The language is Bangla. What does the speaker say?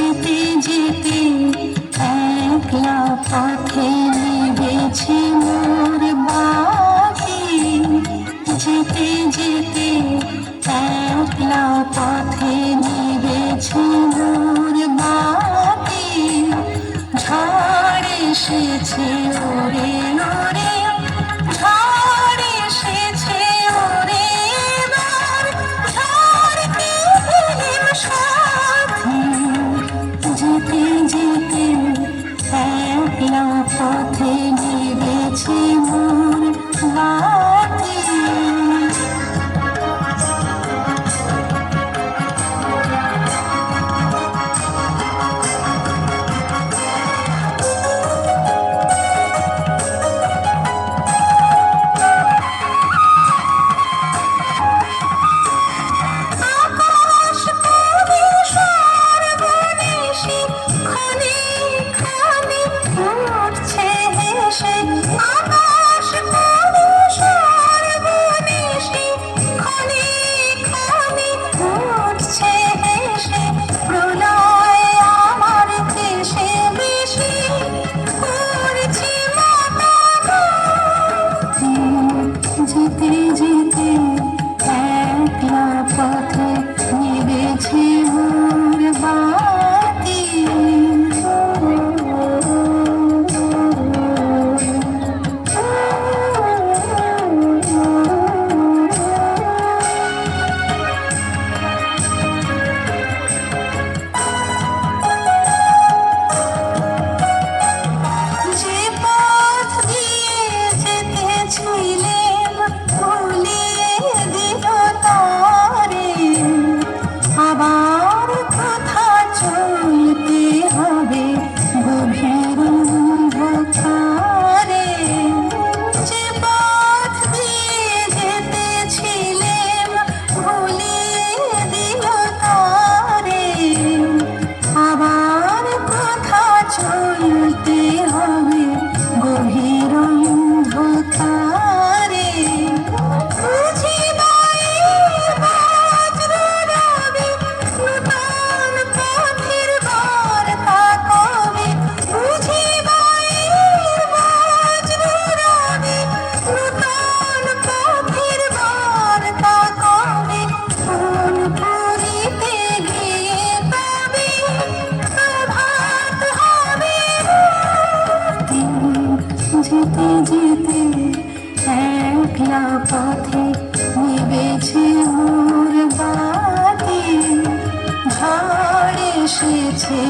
যেতে যেতে একলা পথে নিবেছে মোর বাতি। যেতে যেতে একলা পথে নিবেছে মোর বাতি। ঝড় এসেছে ওরে ওরে, ঝড় এসেছে ওরে এবার, ঝড়কে দিলেম সাথী। যেতে যেতে একলা পথে নিবেছে মোর বাতি। যেতে যেতে একলা পথে নিবেছে মোর বাতি। যে পথ দিয়ে যেতেছিলেম ভুলিয়ে দিল তারে, আবার কোথা চলতে হবে গভীর অন্ধকারে। যে পথ দিয়ে যেতেছিলেম ভুলিয়ে দিল তারে, আবার কোথা চলতে হবে গভীর অন্ধকারে। বুঝিবাই বজ্র রবে নূতন পথের বার্তা কবে, বুঝিবাই বজ্র রবে নূতন পথের বার্তা কবে। কোন পুরীতে গিয়ে তবে প্রভাত হবে রাত্রি। যেতে যেতে একলা পথে নিবেছে মোর বাতি। ঝড় এসেছে